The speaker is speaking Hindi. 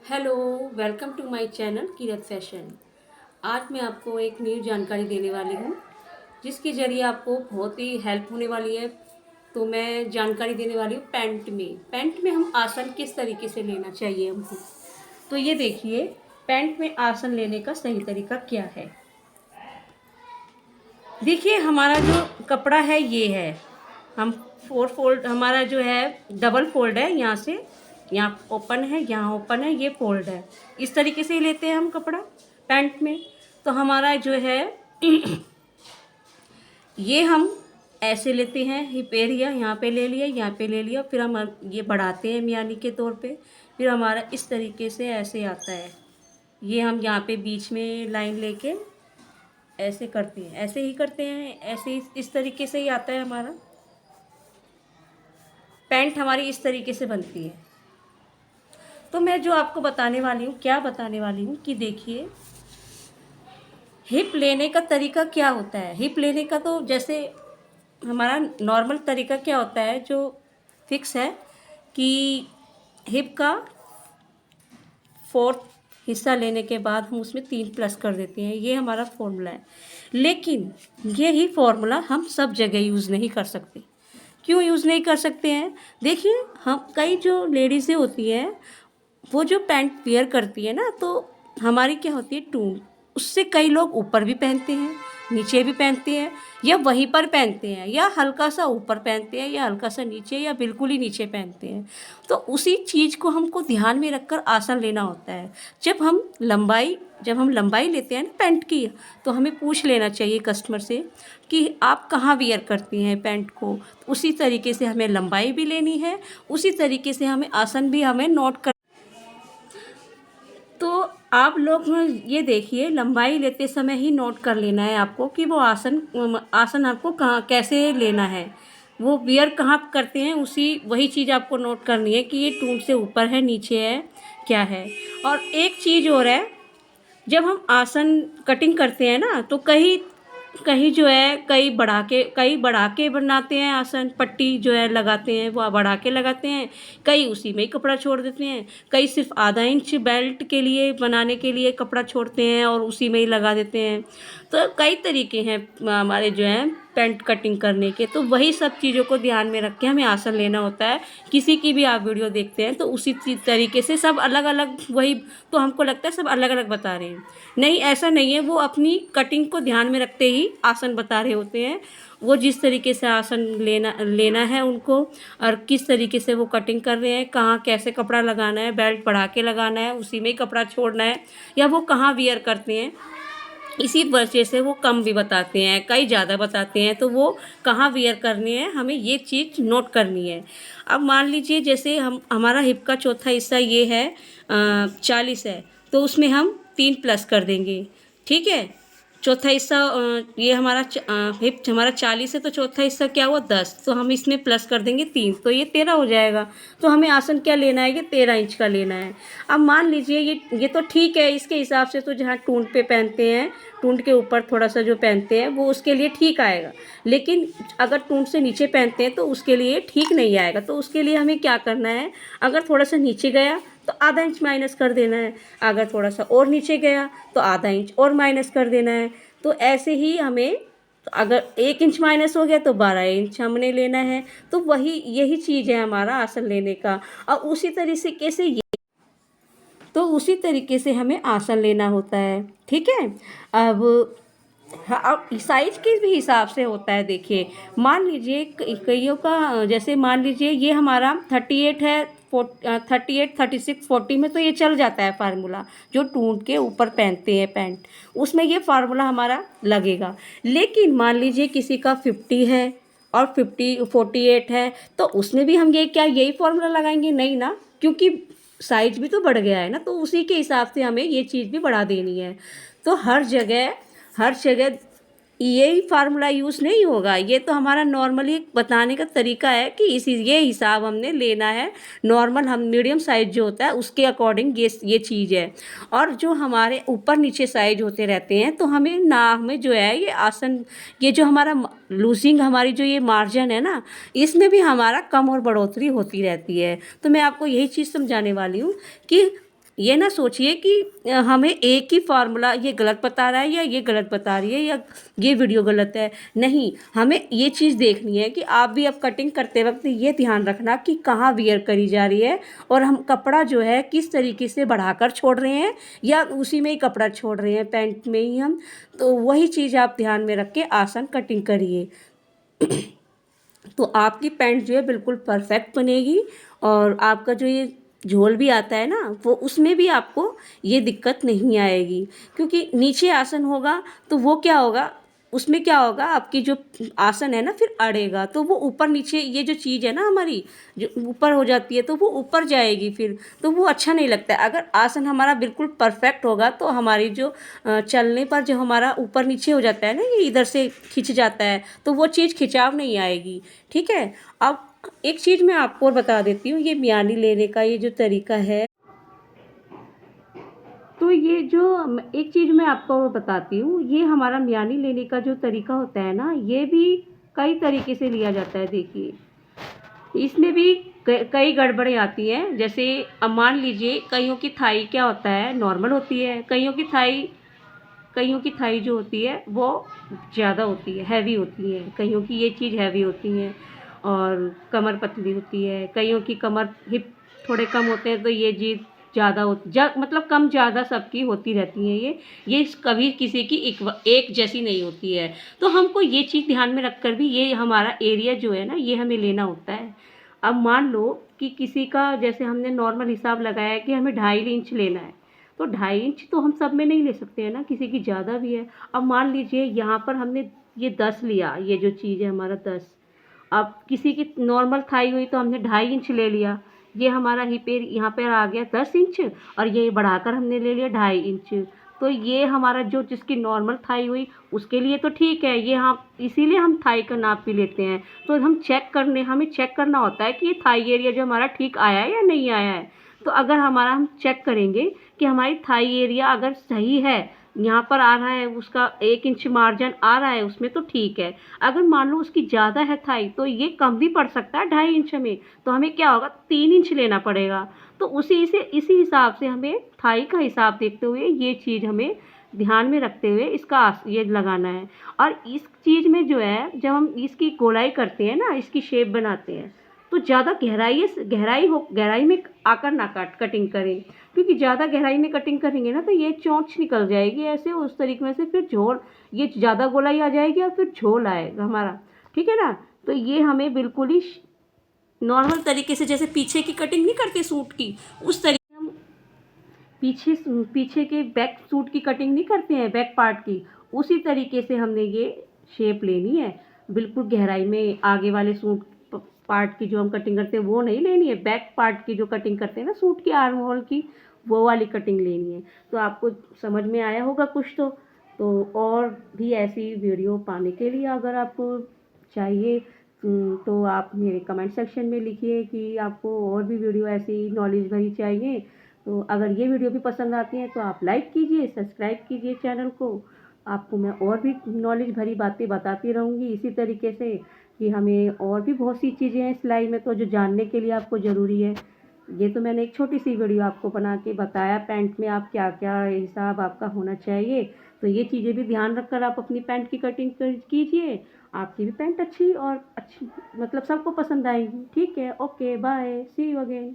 Hello, welcome to my channel Kirat fashion. आज मैं आपको एक न्यू जानकारी देने वाली हूँ जिसके ज़रिए आपको बहुत ही हेल्प होने वाली है। तो मैं जानकारी देने वाली हूँ पैंट में हम आसन किस तरीके से लेना चाहिए हमको। तो ये देखिए, पैंट में आसन लेने का सही तरीका क्या है। देखिए, हमारा जो कपड़ा है ये है, हम फोर फोल्ड, हमारा जो है डबल फोल्ड है। यहाँ से यहाँ ओपन है, यहाँ ओपन है, ये फोल्ड है। इस तरीके से ही लेते हैं हम कपड़ा पैंट में। तो हमारा जो है ये हम ऐसे लेते हैं, हिप एरिया यहाँ पे ले लिया, यहाँ पे ले लिया, फिर हम ये बढ़ाते हैं मियानी के तौर पे। फिर हमारा इस तरीके से ऐसे आता है। ये हम यहाँ पे बीच में लाइन लेके ऐसे करते हैं, ऐसे ही करते हैं, ऐसे ही इस तरीके से ही आता है हमारा पैंट। हमारी इस तरीके से बनती है। तो मैं जो आपको बताने वाली हूँ, क्या बताने वाली हूँ कि देखिए, हिप लेने का तरीका क्या होता है। हिप लेने का तो जैसे हमारा नॉर्मल तरीका क्या होता है, जो फिक्स है कि हिप का फोर्थ हिस्सा लेने के बाद हम उसमें 3 प्लस कर देते हैं। ये हमारा फॉर्मूला है। लेकिन यही फॉर्मूला हम सब जगह यूज़ नहीं कर सकते। क्यों यूज़ नहीं कर सकते हैं? देखिए, हम कई जो लेडीज़ें होती हैं, वो जो पैंट वियर करती है ना, तो हमारी क्या होती है, टून। उससे कई लोग ऊपर भी पहनते हैं, नीचे भी पहनते हैं, या वहीं पर पहनते हैं, या हल्का सा ऊपर पहनते हैं, या हल्का सा नीचे, या बिल्कुल ही नीचे पहनते हैं। तो उसी चीज़ को हमको ध्यान में रखकर आसन लेना होता है। जब हम लंबाई लेते हैं ना पैंट की, तो हमें पूछ लेना चाहिए कस्टमर से कि आप कहाँ वियर करती हैं पैंट को। तो उसी तरीके से हमें लंबाई भी लेनी है, उसी तरीके से हमें आसन भी हमें नोट कर। तो आप लोग ये देखिए, लंबाई लेते समय ही नोट कर लेना है आपको कि वो आसन आसन आपको कहाँ कैसे लेना है, वो वियर कहाँ करते हैं, वही चीज़ आपको नोट करनी है कि ये टून से ऊपर है, नीचे है, क्या है। और एक चीज़ और है, जब हम आसन कटिंग करते हैं ना, तो कहीं कहीं जो है कई बढ़ा के बनाते हैं आसन। पट्टी जो है लगाते हैं वो बढ़ा के लगाते हैं, कई उसी में ही कपड़ा छोड़ देते हैं, कई सिर्फ आधा इंच बेल्ट के लिए बनाने के लिए कपड़ा छोड़ते हैं और उसी में ही लगा देते हैं। तो कई तरीके हैं हमारे जो हैं पैंट कटिंग करने के। तो वही सब चीज़ों को ध्यान में रख के हमें आसन लेना होता है। किसी की भी आप वीडियो देखते हैं तो उसी तरीके से सब अलग अलग, वही तो हमको लगता है सब अलग अलग बता रहे हैं। नहीं, ऐसा नहीं है, वो अपनी कटिंग को ध्यान में रखते ही आसन बता रहे होते हैं। वो जिस तरीके से आसन लेना लेना है उनको, और किस तरीके से वो कटिंग कर रहे हैं, कहाँ कैसे कपड़ा लगाना है, बेल्ट बढ़ा के लगाना है, उसी में ही कपड़ा छोड़ना है, या वो कहाँ वियर करते हैं, इसी वजह से वो कम भी बताते हैं, कई ज़्यादा बताते हैं। तो वो कहाँ वियर करनी है, हमें ये चीज़ नोट करनी है। अब मान लीजिए, जैसे हमारा हिप का चौथा हिस्सा ये है 40 है, तो उसमें हम 3 प्लस कर देंगे। ठीक है, चौथा हिस्सा ये हमारा हिप हमारा 40 है, तो चौथा हिस्सा क्या हुआ 10, तो हम इसमें प्लस कर देंगे 3, तो ये 13 हो जाएगा। तो हमें आसन क्या लेना है, ये 13 इंच का लेना है। अब मान लीजिए ये तो ठीक है, इसके हिसाब से तो जहाँ टूंड पे पहनते हैं, टूंड के ऊपर थोड़ा सा जो पहनते हैं वो उसके लिए ठीक आएगा। लेकिन अगर टूंड से नीचे पहनते हैं तो उसके लिए ठीक नहीं आएगा। तो उसके लिए हमें क्या करना है, अगर थोड़ा सा नीचे गया तो आधा इंच माइनस कर देना है, अगर थोड़ा सा और नीचे गया तो आधा इंच और माइनस कर देना है। तो ऐसे ही हमें, तो अगर 1 इंच माइनस हो गया तो 12 इंच हमने लेना है। तो यही चीज़ है हमारा आसन लेने का। और उसी तरीके से हमें आसन लेना होता है। ठीक है। अब हाँ, अब साइज के भी हिसाब से होता है। देखिए, मान लीजिए कईयों का, जैसे मान लीजिए ये हमारा 38 है, 38, 36, 40 में तो ये चल जाता है फार्मूला, जो टूंड के ऊपर पहनते हैं पैंट, उसमें ये फार्मूला हमारा लगेगा। लेकिन मान लीजिए किसी का 50 है और 48 है, तो उसमें भी हम यही फार्मूला लगाएंगे? नहीं ना, क्योंकि साइज भी तो बढ़ गया है ना, तो उसी के हिसाब से हमें ये चीज़ भी बढ़ा देनी है। तो हर जगह यही फार्मूला यूज़ नहीं होगा। ये तो हमारा नॉर्मली बताने का तरीका है कि ये हिसाब हमने लेना है। नॉर्मल हम मीडियम साइज़ जो होता है उसके अकॉर्डिंग ये चीज़ है। और जो हमारे ऊपर नीचे साइज होते रहते हैं, तो हमें जो है ये आसन, ये जो हमारा लूजिंग, हमारी जो ये मार्जिन है ना, इसमें भी हमारा कम और बढ़ोतरी होती रहती है। तो मैं आपको यही चीज़ समझाने वाली हूँ कि ये ना सोचिए कि हमें एक ही फार्मूला ये गलत बता रहा है या ये गलत बता रही है या ये वीडियो गलत है। नहीं, हमें ये चीज़ देखनी है कि आप भी अब कटिंग करते वक्त ये ध्यान रखना कि कहाँ वियर करी जा रही है और हम कपड़ा जो है किस तरीके से बढ़ाकर छोड़ रहे हैं या उसी में ही कपड़ा छोड़ रहे हैं, पैंट में ही हम। तो वही चीज़ आप ध्यान में रख के आसन कटिंग करिए। तो आपकी पैंट जो है बिल्कुल परफेक्ट बनेगी और आपका जो ये झोल भी आता है ना, वो उसमें भी आपको ये दिक्कत नहीं आएगी, क्योंकि नीचे आसन होगा तो वो क्या होगा, उसमें क्या होगा, आपकी जो आसन है ना फिर अड़ेगा, तो वो ऊपर नीचे ये जो चीज़ है ना हमारी जो ऊपर हो जाती है तो वो ऊपर जाएगी फिर, तो वो अच्छा नहीं लगता है। अगर आसन हमारा बिल्कुल परफेक्ट होगा तो हमारी जो चलने पर जो हमारा ऊपर नीचे हो जाता है ना, ये इधर से खिंच जाता है, तो वो चीज़ खिंचाव नहीं आएगी। ठीक है। अब एक चीज़ मैं आपको और बता देती हूँ, ये म्यानी लेने का ये जो तरीका है, तो ये जो एक चीज़ मैं आपको और बताती हूँ, ये हमारा म्यानी लेने का जो तरीका होता है ना, ये भी कई तरीके से लिया जाता है। देखिए, इसमें भी कई गड़बड़ें आती हैं। जैसे अब मान लीजिए कईयों की थाई क्या होता है, नॉर्मल होती है, कईयों की थाई जो होती है वो ज़्यादा होती है, हैवी होती है, कईयों की ये चीज़ हैवी होती है और कमर पतली होती है, कईयों की कमर हिप थोड़े कम होते हैं तो ये चीज़ ज़्यादा होती मतलब कम ज़्यादा सबकी होती रहती है। ये कभी किसी की एक जैसी नहीं होती है। तो हमको ये चीज़ ध्यान में रख कर भी ये हमारा एरिया जो है ना ये हमें लेना होता है। अब मान लो कि किसी का जैसे हमने नॉर्मल हिसाब लगाया है कि हमें 2.5 इंच लेना है, तो 2.5 इंच तो हम सब में नहीं ले सकते हैं ना, किसी की ज़्यादा भी है। अब मान लीजिए यहाँ पर हमने ये 10 लिया, ये जो चीज़ है हमारा 10, अब किसी की नॉर्मल थाई हुई तो हमने 2.5 इंच ले लिया, ये हमारा ही पैर यहाँ पर आ गया 10 इंच और ये बढ़ाकर हमने ले लिया 2.5 इंच। तो ये हमारा जो जिसकी नॉर्मल थाई हुई उसके लिए तो ठीक है, ये हम इसीलिए हम थाई का नाप भी लेते हैं। तो हमें चेक करना होता है कि ये थाई एरिया जो हमारा ठीक आया है या नहीं आया है। तो अगर हमारा हम चेक करेंगे कि हमारी थाई एरिया अगर सही है, यहाँ पर आ रहा है उसका 1 इंच मार्जिन आ रहा है उसमें, तो ठीक है। अगर मान लो उसकी ज़्यादा है थाई तो ये कम भी पड़ सकता है 2.5 इंच में, तो हमें क्या होगा 3 इंच लेना पड़ेगा। तो इसी हिसाब से हमें थाई का हिसाब देखते हुए ये चीज़ हमें ध्यान में रखते हुए ये लगाना है। और इस चीज़ में जो है जब हम इसकी गोलाई करते हैं ना, इसकी शेप बनाते हैं, तो ज़्यादा गहराई में आकर ना कटिंग करें, क्योंकि ज़्यादा गहराई में कटिंग करेंगे ना तो ये चोंच निकल जाएगी ऐसे उस तरीके में से, फिर झोल ये ज़्यादा गोलाई आ जाएगी और फिर झोल आएगा हमारा। ठीक है ना। तो ये हमें बिल्कुल ही नॉर्मल तरीके से, जैसे पीछे की कटिंग नहीं करते सूट की, उस तरीके हम पीछे के बैक सूट की कटिंग नहीं करते हैं, बैक पार्ट की, उसी तरीके से हमने ये शेप लेनी है। बिल्कुल गहराई में आगे वाले सूट पार्ट की जो हम कटिंग करते हैं वो नहीं लेनी है, बैक पार्ट की जो कटिंग करते हैं ना सूट की आर्म होल की, वो वाली कटिंग लेनी है। तो आपको समझ में आया होगा कुछ तो और भी ऐसी वीडियो पाने के लिए अगर आपको चाहिए तो आप मेरे कमेंट सेक्शन में लिखिए कि आपको और भी वीडियो ऐसी नॉलेज भरी चाहिए। तो अगर ये वीडियो भी पसंद आती है तो आप लाइक कीजिए, सब्सक्राइब कीजिए चैनल को। आपको मैं और भी नॉलेज भरी बातें बताती रहूँगी इसी तरीके से, कि हमें और भी बहुत सी चीज़ें हैं सिलाई में तो जो जानने के लिए आपको ज़रूरी है। ये तो मैंने एक छोटी सी वीडियो आपको बना के बताया पैंट में आप क्या क्या हिसाब आपका होना चाहिए। तो ये चीज़ें भी ध्यान रखकर आप अपनी पैंट की कटिंग कीजिए, आपकी भी पैंट अच्छी और अच्छी मतलब सबको पसंद आएगी। ठीक है, okay, bye, see you again.